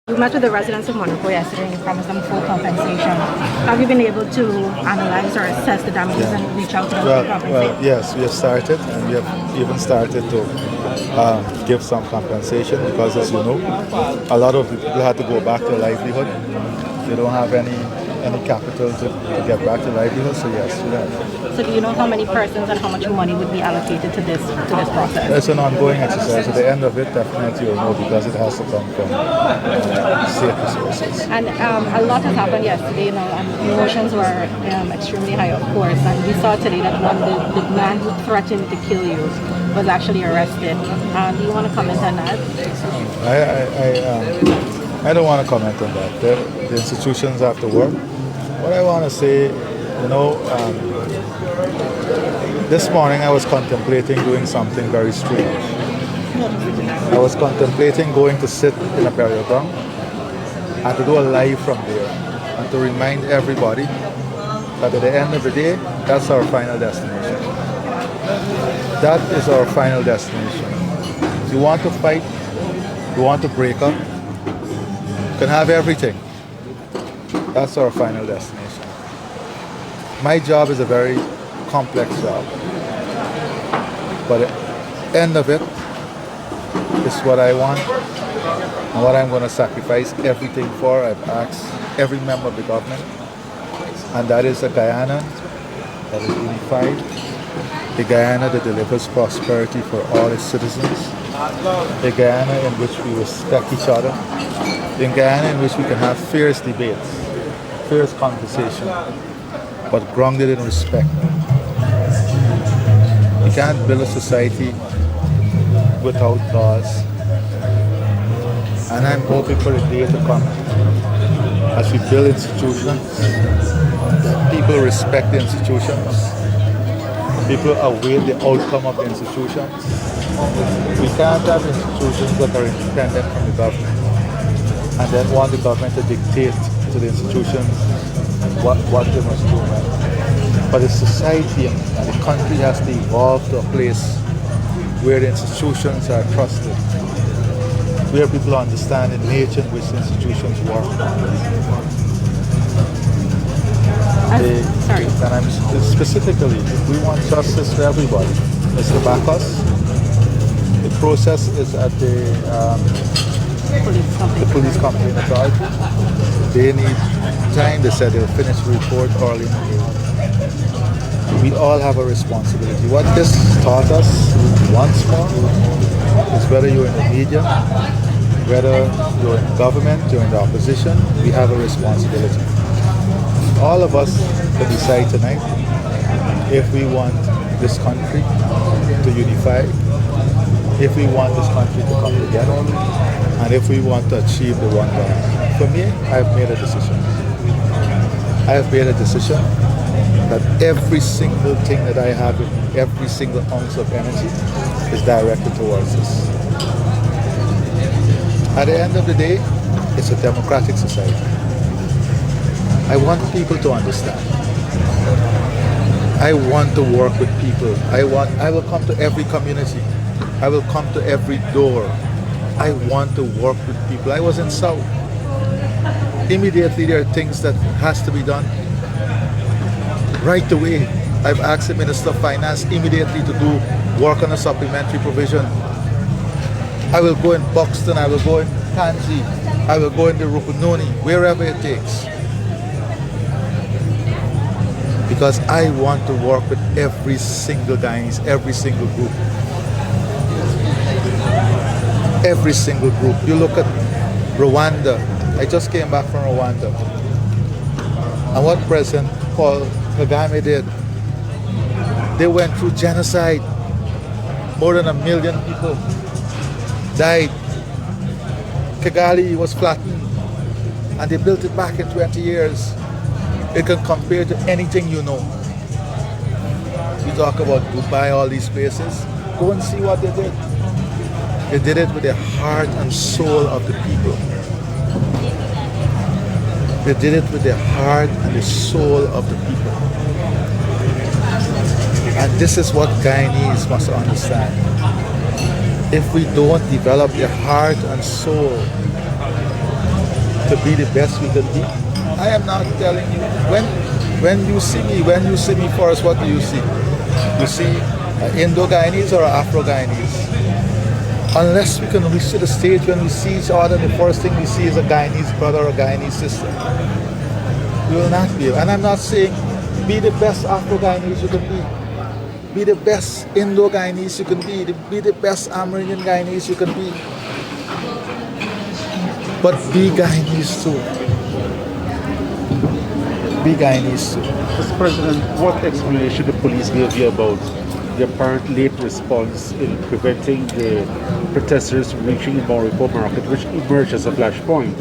You met with the residents of Monaco yesterday and you promised them full compensation. Have you been able to analyze or assess the damages and reach out to them to compensate? Well, yes, we have started, and we have even started to give some compensation because, as you know, a lot of the people had to go back to livelihood. They don't have any capital to get back to livelihood, so yes, we have. So do you know how many persons and how much money would be allocated to this process? It's an ongoing exercise. At the end of it, definitely you'll know because it has to come from state resources. And a lot has happened yesterday, and emotions were extremely high, of course. And we saw today that the man who threatened to kill you was actually arrested. Do you want to comment on that? I don't want to comment on that. The institutions have to work. What I want to say, this morning I was contemplating doing something very strange. I was contemplating going to sit in a burial ground and to do a live from there and to remind everybody that at the end of the day, that's our final destination. That is our final destination. If you want to fight, you want to break up, you can have everything. That's our final destination. My job is a very complex job. But at the end of it, is what I want and what I'm going to sacrifice everything for. I've asked every member of the government, and that is a Guyana that is unified, a Guyana that delivers prosperity for all its citizens, a Guyana in which we respect each other, a Guyana in which we can have fierce debates, fierce conversation, but grounded in respect. You can't build a society without laws. And I'm hoping for the day to come as we build institutions, that people respect the institutions, people await the outcome of the institutions. We can't have institutions that are independent from the government and then want the government to dictate to the institutions what they must do. But the society and the country has to evolve to a place where the institutions are trusted, where people understand the nature in which the institutions work. And I'm specifically, we want justice for everybody. It's to back us. The process is at the police complaint authority. They need time. They said they'll finish the report early in the year. We all have a responsibility. What this taught us once more is whether you're in the media, whether you're in government, you're in the opposition, we have a responsibility. All of us can decide tonight if we want this country to unify, if we want this country to come together, and if we want to achieve the one goal. For me, I've made a decision. I have made a decision that every single thing that I have, every single ounce of energy is directed towards this. At the end of the day, it's a democratic society. I want people to understand. I want to work with people. I will come to every community. I will come to every door. I want to work with people. I was in South. Immediately there are things that has to be done. Right away, I've asked the Minister of Finance immediately to do work on a supplementary provision. I will go in Buxton, I will go in Kanji, I will go in the Rupununi, wherever it takes. Because I want to work with every single Guyanese, every single group. Every single group. You look at Rwanda. I just came back from Rwanda. And what President Paul Kagame did, they went through genocide. More than 1 million people died. Kigali was flattened and they built it back in 20 years. It can compare to anything you know. We talk about Dubai, all these places. Go and see what they did. They did it with the heart and soul of the people. They did it with the heart and the soul of the people. And this is what Guyanese must understand. If we don't develop the heart and soul to be the best we can be. I am not telling you. When you see me first, what do you see? You see Indo-Guyanese or Afro-Guyanese? Unless we can reach to the stage when we see each other, the first thing we see is a Guyanese brother or a Guyanese sister. We will not be. And I'm not saying be the best Afro-Guyanese you can be. Be the best Indo-Guyanese you can be. Be the best Amerindian Guyanese you can be. But be Guyanese too. Be Guyanese too. Mr. President, what explanation the police gave you about the apparent late response in preventing the protesters from reaching the Morocco market, which emerged as a flashpoint?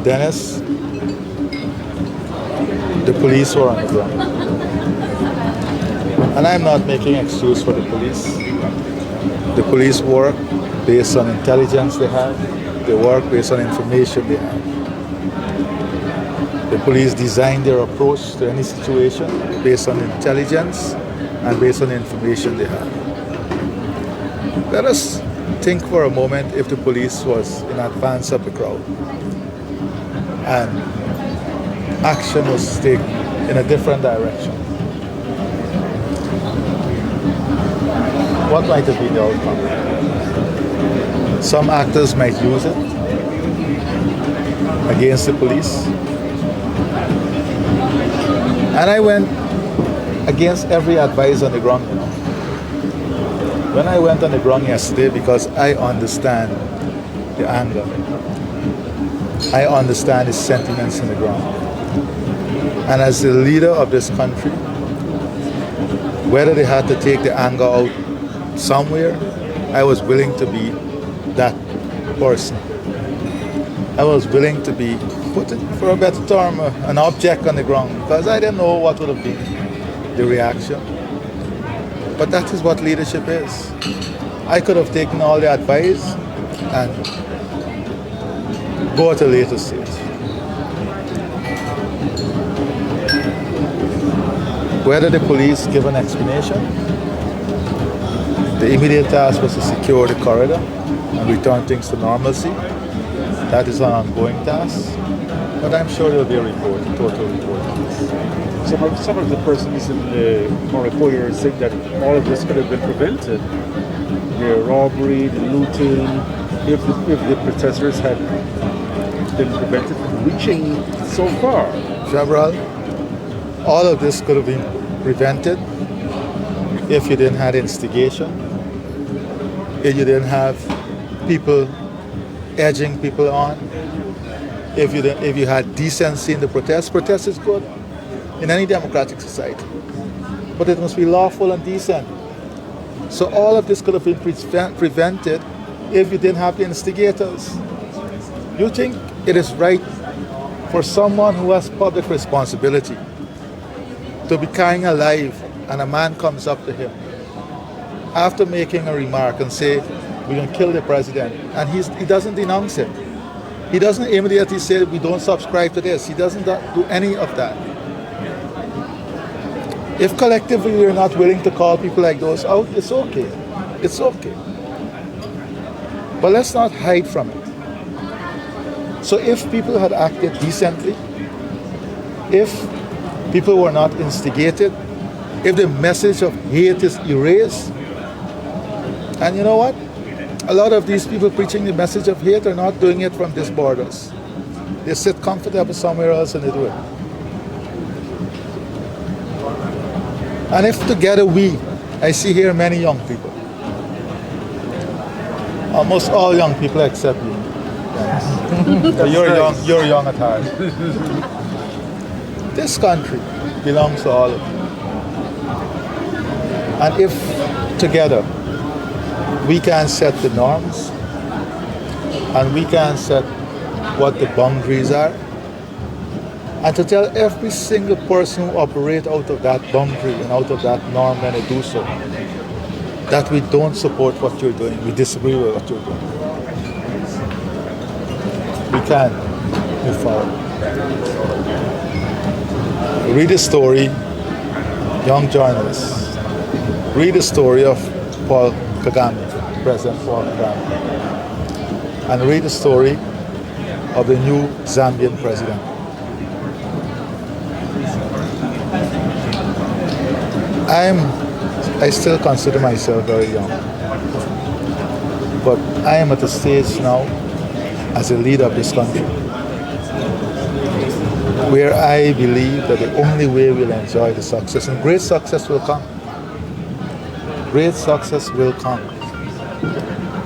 Dennis, the police were on the ground. And I'm not making excuse for the police. The police work based on intelligence they have. They work based on information they have. The police design their approach to any situation based on intelligence and based on the information they have. Let us think for a moment if the police was in advance of the crowd and action was taken in a different direction. What might have been the outcome? Some actors might use it against the police. And I went against every advice on the ground, you know. When I went on the ground yesterday, because I understand the anger, I understand the sentiments in the ground. And as the leader of this country, whether they had to take the anger out somewhere, I was willing to be that person. I was willing to be, put it for a better term, an object on the ground, because I didn't know what would have been the reaction. But that is what leadership is. I could have taken all the advice and go at a later stage. Whether the police give an explanation, the immediate task was to secure the corridor and return things to normalcy. That is an ongoing task, but I'm sure there will be a report, a total report on this. Some of the persons in the Morocco are saying that all of this could have been prevented. The robbery, the looting, if the protesters had been prevented from reaching so far. Jabral, all of this could have been prevented if you didn't have instigation, if you didn't have people edging people on, if you had decency in the protest. Protest is good in any democratic society, but it must be lawful and decent. So all of this could have been prevented if you didn't have the instigators. You think it is right for someone who has public responsibility to be carrying a life and a man comes up to him after making a remark and say, we're going to kill the president, and he doesn't denounce it. He doesn't immediately say, we don't subscribe to this. He doesn't do any of that. If collectively we're not willing to call people like those out, it's okay. It's okay. But let's not hide from it. So if people had acted decently, if people were not instigated, if the message of hate is erased, and you know what? A lot of these people preaching the message of hate are not doing it from these borders. They sit comfortable somewhere else and they do it. And if together I see here many young people, almost all young people except you. So you're young at heart. This country belongs to all of you. And if together we can set the norms and we can set what the boundaries are, and to tell every single person who operates out of that boundary and out of that norm when they do so, that we don't support what you're doing, we disagree with what you're doing. We can move forward. Read the story, young journalists, read the story of Paul Kagame, President Paul Kagame, and read the story of the new Zambian president. I still consider myself very young, but I am at a stage now as a leader of this country where I believe that the only way we'll enjoy the success, and great success will come. Great success will come.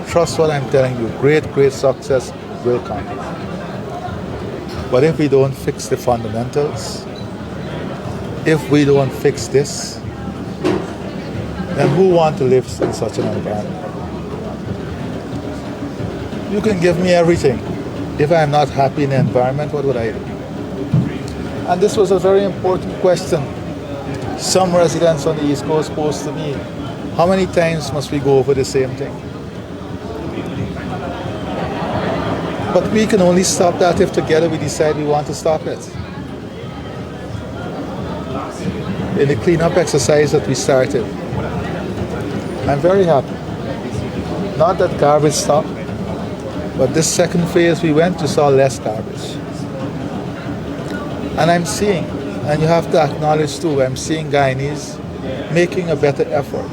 Trust what I'm telling you, great success will come. But if we don't fix the fundamentals, if we don't fix this, then who wants to live in such an environment? You can give me everything. If I'm not happy in the environment, what would I do? And this was a very important question. Some residents on the East Coast posed to me, how many times must we go over the same thing? But we can only stop that if together we decide we want to stop it. In the cleanup exercise that we started, I'm very happy. Not that garbage stopped, but this second phase we went to saw less garbage. And I'm seeing, and you have to acknowledge too, I'm seeing Guyanese making a better effort.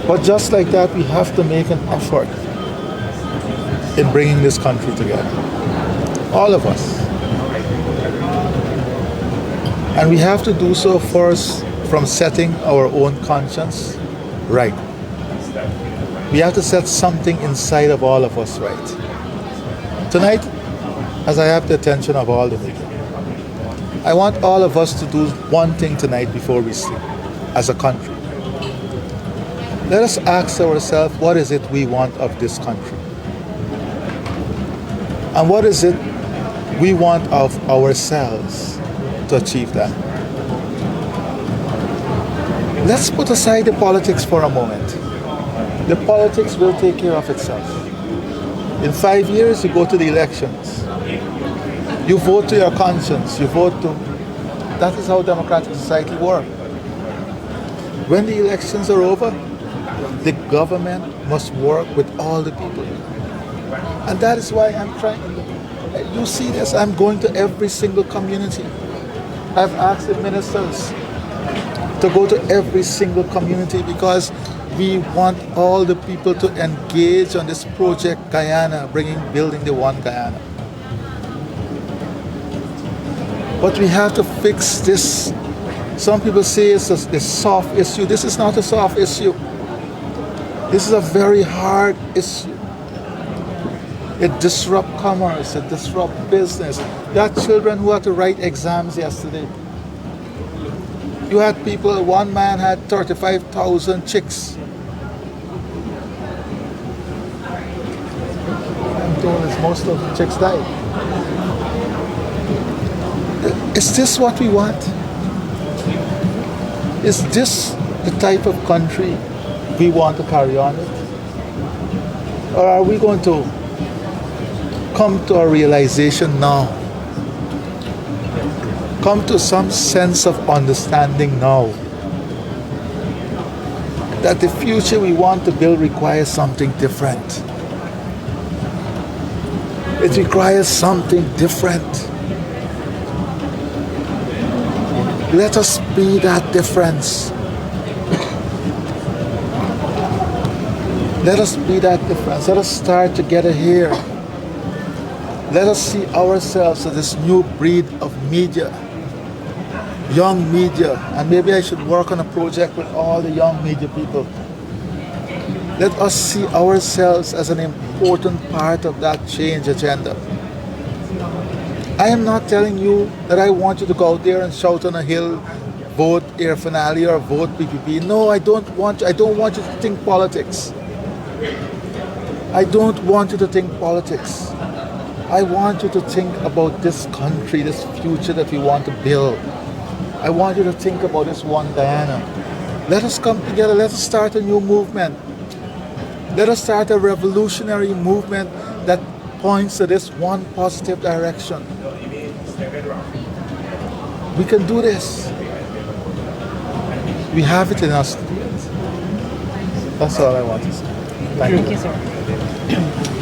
But just like that, we have to make an effort in bringing this country together. All of us. And we have to do so first from setting our own conscience right. We have to set something inside of all of us right. Tonight, as I have the attention of all the media, I want all of us to do one thing tonight before we sleep, as a country. Let us ask ourselves, what is it we want of this country? And what is it we want of ourselves to achieve that? Let's put aside the politics for a moment. The politics will take care of itself. In 5 years, you go to the elections. You vote to your conscience. You vote to... That is how democratic society works. When the elections are over, the government must work with all the people. And that is why I'm trying. You see this, I'm going to every single community. I've asked the ministers to go to every single community because we want all the people to engage on this project Guyana, building the one Guyana. But we have to fix this. Some people say it's a soft issue. This is not a soft issue. This is a very hard issue. It disrupts commerce, it disrupts business. You had children who had to write exams yesterday. You had people, one man had 35,000 chicks. I'm told most of the chicks died. Is this what we want? Is this the type of country we want to carry on with? Or are we going to come to a realization now? Come to some sense of understanding now that the future we want to build requires something different. It requires something different. Let us be that difference. Let us be that difference. Let us start together here. Let us see ourselves as this new breed of media, young media, and maybe I should work on a project with all the young media people. Let us see ourselves as an important part of that change agenda. I am not telling you that I want you to go out there and shout on a hill, vote Air Finale or vote PPP. No, I don't want you to think politics. I don't want you to think politics. I want you to think about this country, this future that we want to build. I want you to think about this one Guyana. Let us come together. Let us start a new movement. Let us start a revolutionary movement that points to this one positive direction. We can do this. We have it in us to do it. That's all I want to say. Thank you, sir.